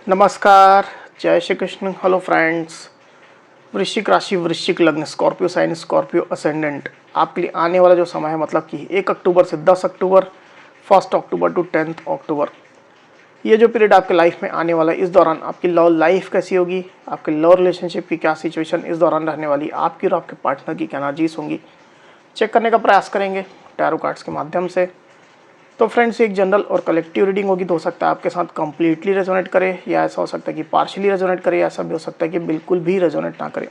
नमस्कार, जय Shri Krishna. Hello friends. वृश्चिक राशि, वृश्चिक लग्न, स्कॉर्पियो साइन, स्कॉर्पियो असेंडेंट, आपके लिए आने वाला जो समय है मतलब कि 1 अक्टूबर से 10 अक्टूबर, 1 अक्टूबर टू 10 अक्टूबर, ये जो पीरियड आपके लाइफ में आने वाला है, इस दौरान आपकी लव लाइफ कैसी होगी, आपके लव रिलेशनशिप की क्या सिचुएशन इस दौरान रहने वाली, आपकी और आपके पार्टनर की क्या एनर्जीज होंगी, चेक करने का प्रयास करेंगे टैरो कार्ड्स के माध्यम से। तो फ्रेंड्स, एक जनरल और कलेक्टिव रीडिंग होगी। तो हो सकता है आपके साथ कंप्लीटली रेजोनेट करे, या ऐसा हो सकता है कि पार्शियली रेजोनेट करे, या ऐसा भी हो सकता है कि बिल्कुल भी रेजोनेट ना करे।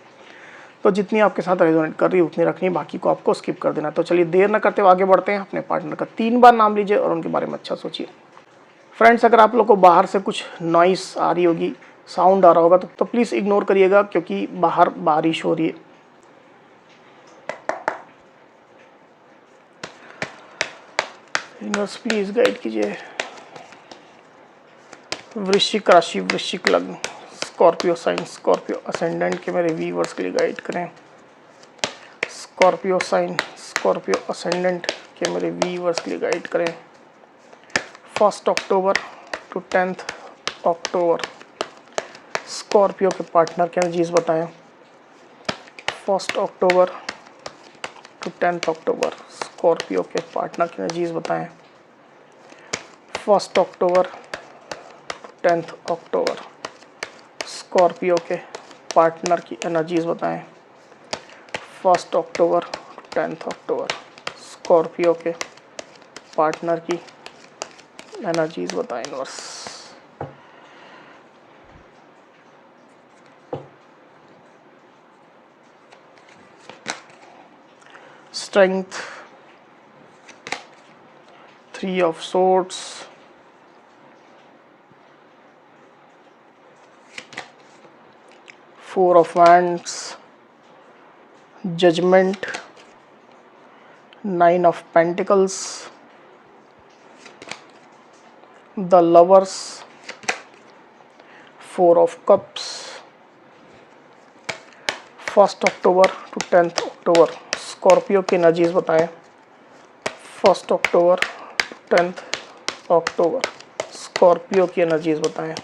तो जितनी आपके साथ रेजोनेट कर रही है उतनी रखनी, बाकी को आपको स्किप कर देना। तो चलिए देर न करते हुए आगे बढ़ते हैं। अपने पार्टनर का 3 बार नाम लीजिए और उनके बारे में अच्छा सोचिए। फ्रेंड्स, अगर आप लोग को बाहर से कुछ नॉइस आ रही होगी, साउंड आ रहा होगा, तो प्लीज़ इग्नोर करिएगा, क्योंकि बाहर बारिश हो रही है। यूनिवर्स प्लीज गाइड कीजिए। वृश्चिक राशि, वृश्चिक लग्न, स्कॉर्पियो साइन, स्कॉर्पियो असेंडेंट के मेरे व्यूअर्स के लिए गाइड करें। स्कॉर्पियो साइन, स्कॉर्पियो असेंडेंट के मेरे व्यूअर्स के लिए गाइड करें। 1 अक्टूबर टू 10 अक्टूबर, स्कॉर्पियो के पार्टनर के एनर्जीज बताएं। 1 अक्टूबर टू 10 अक्टूबर, स्कॉर्पियो के पार्टनर की एनर्जीज बताएं। 1 अक्टूबर 10 अक्टूबर, स्कॉर्पियो के पार्टनर की एनर्जीज बताएं। 1 अक्टूबर 10 अक्टूबर, स्कॉर्पियो के पार्टनर की एनर्जीज बताएं universe. Strength, 3 of swords, Four of Wands, Judgment, 9 of Pentacles, the Lovers, 4 of Cups। 1 October to 10 October, Scorpio की एनर्जीज बताएं। 1 अक्टूबर टू 10 अक्टूबर, स्कॉर्पियो की energies बताएं।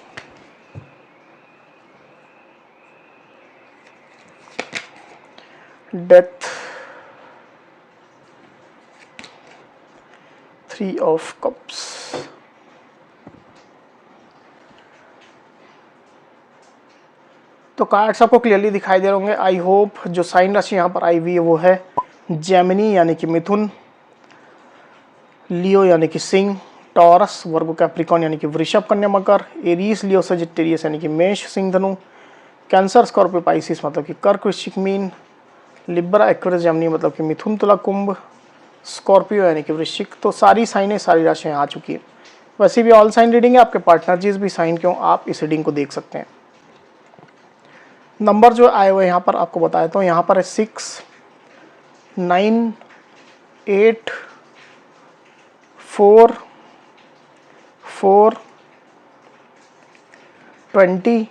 Death, 3 of cups. तो cards आपको clearly दिखाई दे रहे होंगे। आई होप जो साइन राशि यहाँ पर आई हुई है वो है जेमिनी यानी कि मिथुन, लियो यानी कि सिंह, टॉरस, वर्गो कैप्रिकॉन यानी कि वृषभ, कन्या, मकर, एरीज, लियो, सजिटेरियस यानी कि मेष, सिंह, धनु, कैंसर, स्कॉर्पियो, पाइसिस मतलब कि कर्क, वृश्चिक, मीन, लिब्रा, एक्वेरियस, जेमिनी मतलब कि मिथुन, तुला, कुंभ, स्कॉर्पियो यानी कि वृश्चिक। तो सारी साइनें, सारी राशियाँ आ चुकी है। वैसे भी ऑल साइन रीडिंग है, आपके पार्टनर जिस भी साइन के हो आप इस रीडिंग को देख सकते हैं। नंबर जो आए हुए यहाँ पर आपको बताया, तो यहाँ पर है 6, 9, 8, 4, 4, 20,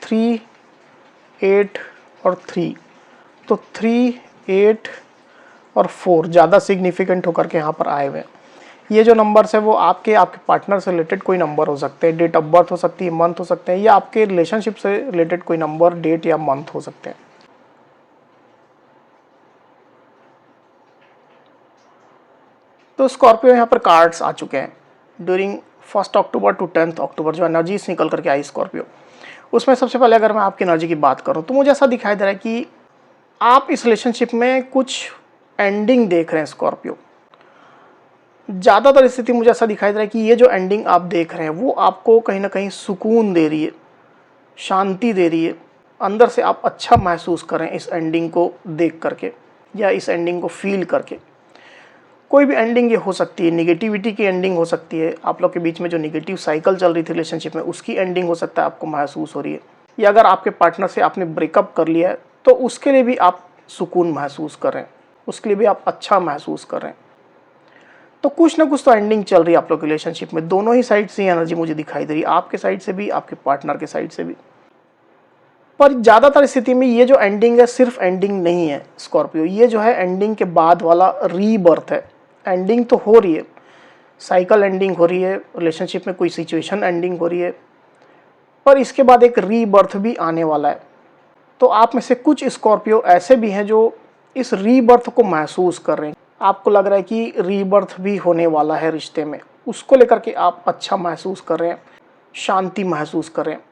3, 8 और 3। तो 3, 8 और 4 ज़्यादा सिग्निफिकेंट होकर के यहाँ पर आए हुए हैं। ये जो नंबर्स है वो आपके पार्टनर से रिलेटेड कोई नंबर हो सकते हैं, डेट ऑफ बर्थ हो सकती है, मंथ हो सकते हैं, या आपके रिलेशनशिप से रिलेटेड कोई नंबर, डेट या मंथ हो सकते हैं। तो स्कॉर्पियो यहाँ पर कार्ड्स आ चुके हैं ड्यूरिंग 1 अक्टूबर टू 10 अक्टूबर, जो एनर्जीज निकल करके आई स्कॉर्पियो। उसमें सबसे पहले अगर मैं आपकी एनर्जी की बात करूँ तो मुझे ऐसा दिखाई दे रहा है कि आप इस रिलेशनशिप में कुछ एंडिंग देख रहे हैं स्कॉर्पियो। ज़्यादातर स्थिति मुझे ऐसा दिखाई दे रहा है कि ये जो एंडिंग आप देख रहे हैं वो आपको कहीं ना कहीं सुकून दे रही है, शांति दे रही है, अंदर से आप अच्छा महसूस करें इस एंडिंग को देख करके या इस एंडिंग को फील करके। कोई भी एंडिंग ये हो सकती है, निगेटिविटी की एंडिंग हो सकती है, आप लोग के बीच में जो निगेटिव साइकिल चल रही थी रिलेशनशिप में उसकी एंडिंग हो सकता है, आपको महसूस हो रही है, या अगर आपके पार्टनर से आपने ब्रेकअप कर लिया है तो उसके लिए भी आप सुकून महसूस करें, उसके लिए भी आप अच्छा महसूस करें। तो कुछ ना कुछ तो एंडिंग चल रही है आप लोग रिलेशनशिप में। दोनों ही साइड से एनर्जी मुझे दिखाई दे रही है, आपके साइड से भी, आपके पार्टनर के साइड से भी। पर ज़्यादातर स्थिति में ये जो एंडिंग है सिर्फ एंडिंग नहीं है स्कॉर्पियो, ये जो है एंडिंग के बाद वाला रीबर्थ है। एंडिंग तो हो रही है, साइकिल एंडिंग हो रही है, रिलेशनशिप में कोई सिचुएशन एंडिंग हो रही है, और इसके बाद एक रीबर्थ भी आने वाला है। तो आप में से कुछ स्कॉर्पियो ऐसे भी हैं जो इस रीबर्थ को महसूस कर रहे हैं। आपको लग रहा है कि रीबर्थ भी होने वाला है रिश्ते में, उसको लेकर के आप अच्छा महसूस कर रहे हैं, शांति महसूस कर रहे हैं।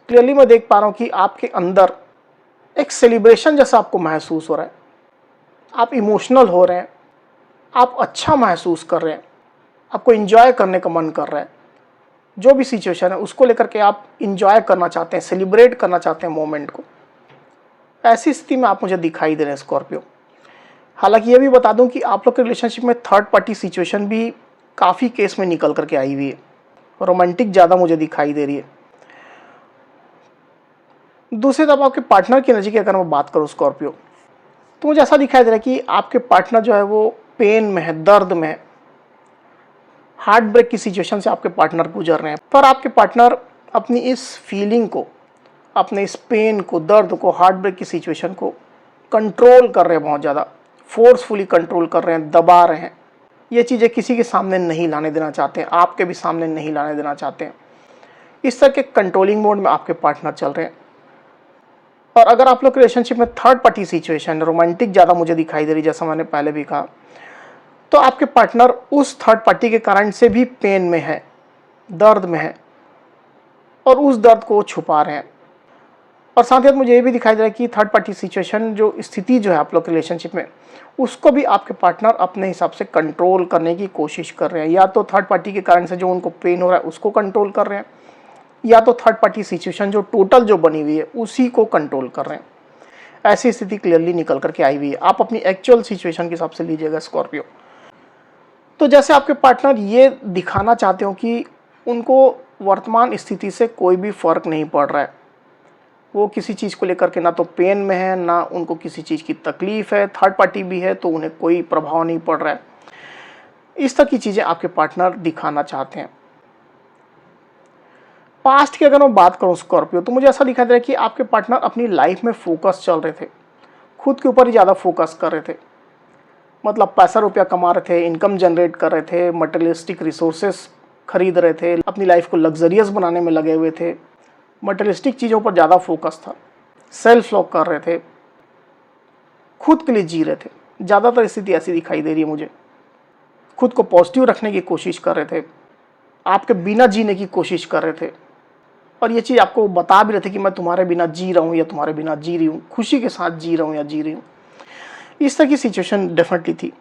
क्लियरली मैं देख पा रहा हूँ कि आपके अंदर एक सेलिब्रेशन जैसा आपको महसूस हो रहा है। आप इमोशनल हो रहे हैं, आप अच्छा महसूस कर रहे हैं, आपको एंजॉय करने का मन कर रहा है। जो भी सिचुएशन है उसको लेकर के आप इंजॉय करना चाहते हैं, सेलिब्रेट करना चाहते हैं मोमेंट को। ऐसी स्थिति में आप मुझे दिखाई दे रहे हैं स्कॉर्पियो। हालांकि ये भी बता दूं कि आप लोग के रिलेशनशिप में थर्ड पार्टी सिचुएशन भी काफ़ी केस में निकल करके आई हुई है। रोमांटिक ज़्यादा मुझे दिखाई दे रही है। दूसरी तरफ आपके पार्टनर की एनर्जी की अगर मैं बात करूँ स्कॉर्पियो, तो मुझे ऐसा दिखाई दे रहा है कि आपके पार्टनर जो है वो पेन में है, दर्द में है, हार्ट ब्रेक की सिचुएशन से आपके पार्टनर गुजर रहे हैं। पर आपके पार्टनर अपनी इस फीलिंग को, अपने इस पेन को, दर्द को, हार्ट ब्रेक की सिचुएशन को कंट्रोल कर रहे हैं, बहुत ज़्यादा फोर्सफुली कंट्रोल कर रहे हैं, दबा रहे हैं। ये चीज़ें किसी के सामने नहीं लाने देना चाहते हैं, आपके भी सामने नहीं लाने देना चाहते हैं। इस तरह के कंट्रोलिंग मोड में आपके पार्टनर चल रहे हैं। और अगर आप लोग रिलेशनशिप में थर्ड पार्टी सिचुएशन रोमांटिक ज़्यादा मुझे दिखाई दे रही, जैसा मैंने पहले भी कहा, तो आपके पार्टनर उस थर्ड पार्टी के कारण से भी पेन में है, दर्द में है, और उस दर्द को छुपा रहे हैं। और साथ ही साथ मुझे ये भी दिखाई दे रहा है कि थर्ड पार्टी सिचुएशन जो स्थिति जो है आप लोग रिलेशनशिप में, उसको भी आपके पार्टनर अपने हिसाब से कंट्रोल करने की कोशिश कर रहे हैं। या तो थर्ड पार्टी के कारण से जो उनको पेन हो रहा है उसको कंट्रोल कर रहे हैं, या तो थर्ड पार्टी सिचुएशन जो टोटल जो बनी हुई है उसी को कंट्रोल कर रहे हैं। ऐसी स्थिति क्लियरली निकल करके आई हुई है। आप अपनी एक्चुअल सिचुएशन के हिसाब से लीजिएगा स्कॉर्पियो। तो जैसे आपके पार्टनर ये दिखाना चाहते हो कि उनको वर्तमान स्थिति से कोई भी फर्क नहीं पड़ रहा है, वो किसी चीज़ को लेकर के ना तो पेन में है, ना उनको किसी चीज़ की तकलीफ़ है, थर्ड पार्टी भी है तो उन्हें कोई प्रभाव नहीं पड़ रहा है। इस तरह की चीज़ें आपके पार्टनर दिखाना चाहते हैं। पास्ट की अगर मैं बात करूं स्कॉर्पियो, तो मुझे ऐसा दिखाई दे रहा है कि आपके पार्टनर अपनी लाइफ में फोकस चल रहे थे, खुद के ऊपर ही ज़्यादा फोकस कर रहे थे। मतलब पैसा रुपया कमा रहे थे, इनकम जनरेट कर रहे थे, मटेरियलिस्टिक रिसोर्सेस खरीद रहे थे, अपनी लाइफ को लग्जरियस बनाने में लगे हुए थे, मटेरियलिस्टिक चीज़ों पर ज़्यादा फोकस था, सेल्फ लॉक कर रहे थे, खुद के लिए जी रहे थे। ज़्यादातर स्थिति ऐसी दिखाई दे रही है मुझे। खुद को पॉजिटिव रखने की कोशिश कर रहे थे, आपके बिना जीने की कोशिश कर रहे थे, और ये चीज़ आपको बता भी रहे थे कि मैं तुम्हारे बिना जी रहा हूँ या तुम्हारे बिना जी रही हूँ, खुशी के साथ जी रहा हूँ या जी रही हूँ। इस तरह की सिचुएशन डेफिनेटली थी।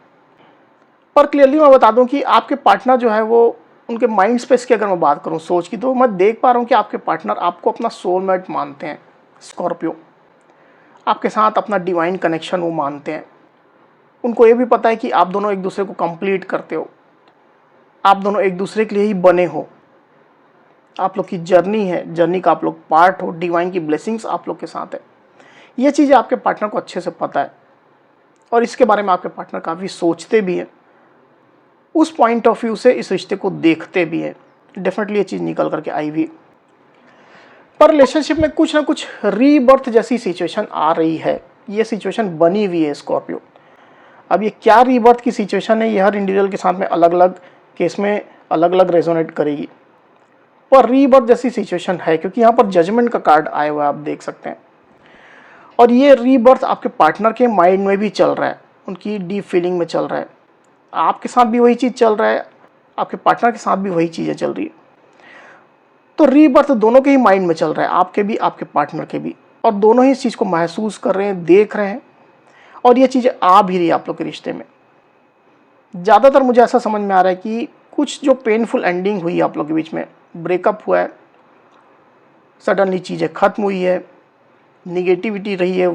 पर क्लियरली मैं बता दूं कि आपके पार्टनर जो है वो, उनके माइंड स्पेस की अगर मैं बात करूं, सोच की, तो मैं देख पा रहा हूं कि आपके पार्टनर आपको अपना सोलमेट मानते हैं स्कॉर्पियो। आपके साथ अपना डिवाइन कनेक्शन वो मानते हैं। उनको ये भी पता है कि आप दोनों एक दूसरे को कंप्लीट करते हो, आप दोनों एक दूसरे के लिए ही बने हो। आप लोग की जर्नी है, जर्नी का आप लोग पार्ट हो, डिवाइन की ब्लेसिंग्स आप लोग के साथ है। ये चीज़ें आपके पार्टनर को अच्छे से पता है, और इसके बारे में आपके पार्टनर काफ़ी सोचते भी हैं, उस पॉइंट ऑफ व्यू से इस रिश्ते को देखते भी हैं। डेफिनेटली ये चीज़ निकल करके आई हुई। पर रिलेशनशिप में कुछ ना कुछ रीबर्थ जैसी सिचुएशन आ रही है, ये सिचुएशन बनी हुई है स्कॉर्पियो। अब ये क्या रीबर्थ की सिचुएशन है, ये हर इंडिविजुअल के साथ में अलग अलग केस में अलग अलग रेजोनेट करेगी। पर रीबर्थ जैसी सिचुएशन है, क्योंकि यहाँ पर जजमेंट का कार्ड आया हुआ है, आप देख सकते हैं। और ये रीबर्थ आपके पार्टनर के माइंड में भी चल रहा है, उनकी डीप फीलिंग में चल रहा है। आपके साथ भी वही चीज़ चल रहा है, आपके पार्टनर के साथ भी वही चीज़ें चल रही है। तो रीबर्थ दोनों के ही माइंड में चल रहा है, आपके भी, आपके पार्टनर के भी। और दोनों ही इस चीज़ को महसूस कर रहे हैं, देख रहे हैं, और ये चीज़ें आ भी रही है आप लोग के रिश्ते में। ज़्यादातर मुझे ऐसा समझ में आ रहा है कि कुछ जो पेनफुल एंडिंग हुई है आप लोग के बीच में, ब्रेकअप हुआ है, सडनली चीज़ें ख़त्म हुई है, निगेटिविटी रही है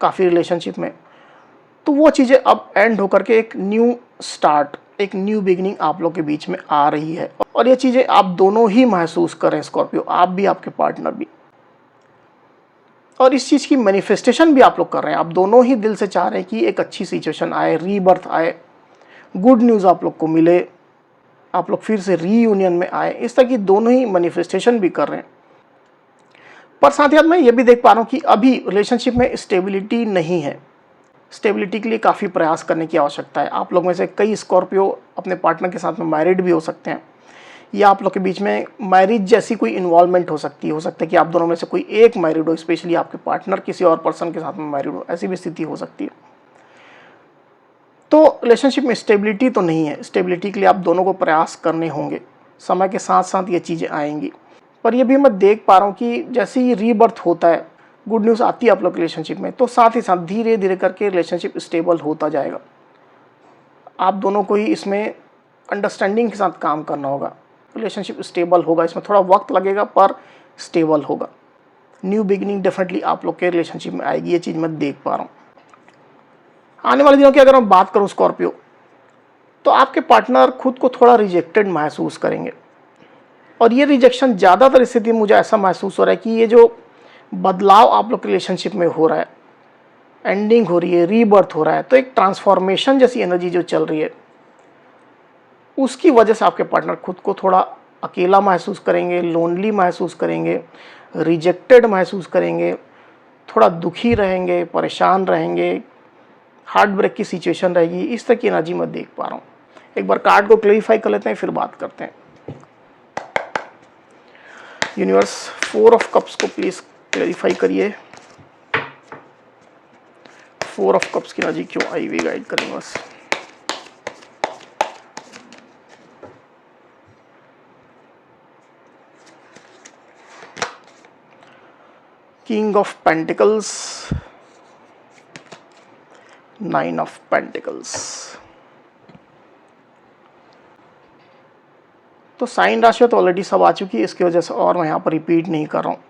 काफ़ी रिलेशनशिप में, तो वो चीज़ें अब एंड होकर के एक न्यू स्टार्ट, एक न्यू बिगिनिंग आप लोग के बीच में आ रही है। और ये चीज़ें आप दोनों ही महसूस कर रहे हैं स्कॉर्पियो, आप भी, आपके पार्टनर भी। और इस चीज़ की मैनिफेस्टेशन भी आप लोग कर रहे हैं। आप दोनों ही दिल से चाह रहे हैं कि एक अच्छी सिचुएशन आए, रीबर्थ आए, गुड न्यूज़ आप लोग को मिले, आप लोग फिर से रीयूनियन में आए। इस तरह की दोनों ही मैनिफेस्टेशन भी कर रहे हैं। पर साथ ही साथ मैं ये भी देख पा रहा हूँ कि अभी रिलेशनशिप में स्टेबिलिटी नहीं है। स्टेबिलिटी के लिए काफ़ी प्रयास करने की आवश्यकता है। आप लोग में से कई स्कॉर्पियो अपने पार्टनर के साथ में मैरिड भी हो सकते हैं, या आप लोग के बीच में मैरिज जैसी कोई इन्वॉल्वमेंट हो सकती है। हो सकता है कि आप दोनों में से कोई एक मैरिड हो, स्पेशली आपके पार्टनर किसी और पर्सन के साथ में मैरिड हो, ऐसी भी स्थिति हो सकती है। तो रिलेशनशिप में स्टेबिलिटी तो नहीं है। स्टेबिलिटी के लिए आप दोनों को प्रयास करने होंगे, समय के साथ साथ ये चीज़ें आएंगी। पर ये भी मैं देख पा रहा हूँ कि जैसे ही रीबर्थ होता है, गुड न्यूज़ आती है आप लोग रिलेशनशिप में, तो साथ ही साथ धीरे धीरे करके रिलेशनशिप स्टेबल होता जाएगा। आप दोनों को ही इसमें अंडरस्टैंडिंग के साथ काम करना होगा। रिलेशनशिप स्टेबल होगा, इसमें थोड़ा वक्त लगेगा पर स्टेबल होगा। न्यू बिगिनिंग डेफिनेटली आप लोग के रिलेशनशिप में आएगी, ये चीज़ मैं देख पा रहा हूँ। आने वाले दिनों की अगर मैं बात करूँ स्कॉर्पियो, तो आपके पार्टनर खुद को थोड़ा रिजेक्टेड महसूस करेंगे। और ये रिजेक्शन ज़्यादातर स्थिति मुझे ऐसा महसूस हो रहा है कि ये जो बदलाव आप लोग के रिलेशनशिप में हो रहा है, एंडिंग हो रही है, रीबर्थ हो रहा है, तो एक ट्रांसफॉर्मेशन जैसी एनर्जी जो चल रही है, उसकी वजह से आपके पार्टनर खुद को थोड़ा अकेला महसूस करेंगे, लोनली महसूस करेंगे, रिजेक्टेड महसूस करेंगे, थोड़ा दुखी रहेंगे, परेशान रहेंगे, हार्ट ब्रेक की सिचुएशन रहेगी। इस तरह की एनर्जी मैं देख पा रहा हूँ। एक बार कार्ड को क्लैरिफाई कर लेते हैं, फिर बात करते हैं। यूनिवर्स, 4 ऑफ कप्स को प्लीज क्लैरिफाई करिए। 4 ऑफ कप्स की एनर्जी क्यों आई हुई, गाइड करेंगे बस। King of pentacles, 9 of pentacles. तो साइन राशि तो ऑलरेडी सब आ चुकी है, इसकी वजह से और मैं यहाँ पर रिपीट नहीं कर रहा हूँ।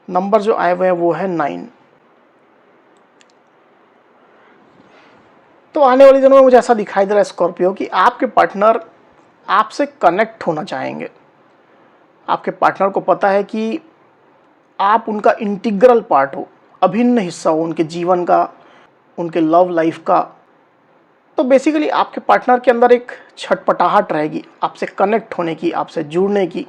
नंबर जो आए हुए हैं वो है 9। तो आने वाले दिनों में मुझे ऐसा दिखाई दे रहा है स्कॉर्पियो कि आपके पार्टनर आपसे कनेक्ट होना चाहेंगे। आपके पार्टनर को पता है कि आप उनका इंटीग्रल पार्ट हो, अभिन्न हिस्सा हो उनके जीवन का, उनके लव लाइफ का। तो बेसिकली आपके पार्टनर के अंदर एक छटपटाहट रहेगी आपसे कनेक्ट होने की, आपसे जुड़ने की,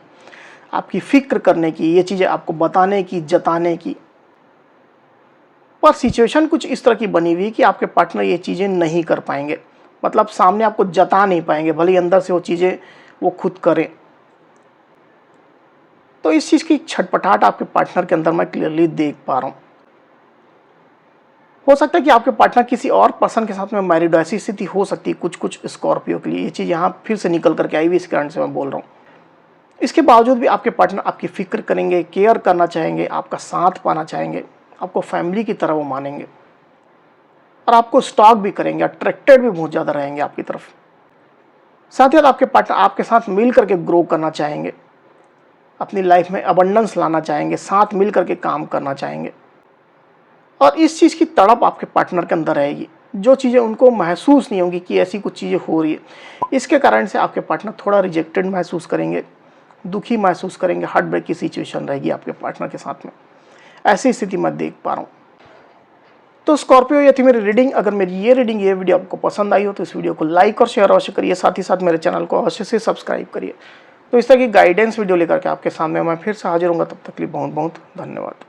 आपकी फिक्र करने की, ये चीज़ें आपको बताने की, जताने की। पर सिचुएशन कुछ इस तरह की बनी हुई कि आपके पार्टनर ये चीज़ें नहीं कर पाएंगे, मतलब सामने आपको जता नहीं पाएंगे, भले ही अंदर से वो चीज़ें वो खुद करें। तो इस चीज़ की छटपटाहट आपके पार्टनर के अंदर मैं क्लियरली देख पा रहा हूँ। हो सकता है कि आपके पार्टनर किसी और पर्सन के साथ में मैरिड हो, ऐसी स्थिति हो सकती है कुछ स्कॉर्पियो के लिए। ये चीज़ यहाँ फिर से निकल करके आई हुई, इस कारण से मैं बोल रहा हूँ। इसके बावजूद भी आपके पार्टनर आपकी फिक्र करेंगे, केयर करना चाहेंगे, आपका साथ पाना चाहेंगे, आपको फैमिली की तरह वो मानेंगे और आपको स्टॉक भी करेंगे, अट्रैक्टेड भी बहुत ज़्यादा रहेंगे आपकी तरफ। साथ ही साथ आपके पार्टनर आपके साथ मिल करके ग्रो करना चाहेंगे, अपनी लाइफ में अबंडेंस लाना चाहेंगे, साथ मिल करके काम करना चाहेंगे। और इस चीज़ की तड़प आपके पार्टनर के अंदर रहेगी, जो चीज़ें उनको महसूस नहीं होंगी कि ऐसी कुछ चीज़ें हो रही है। इसके कारण से आपके पार्टनर थोड़ा रिजेक्टेड महसूस करेंगे, दुखी महसूस करेंगे, हार्ट ब्रेक की सिचुएशन रहेगी आपके पार्टनर के साथ में। ऐसी स्थिति मैं देख पा रहा हूँ। तो स्कॉर्पियो, ये थी मेरी रीडिंग। अगर मेरी ये वीडियो आपको पसंद आई हो तो इस वीडियो को लाइक और शेयर अवश्य करिए। साथ ही साथ मेरे चैनल को अवश्य से सब्सक्राइब करिए। तो इस तरह की गाइडेंस वीडियो लेकर के आपके सामने मैं फिर से हाजिर हूँगा। तब तक के लिए बहुत बहुत धन्यवाद।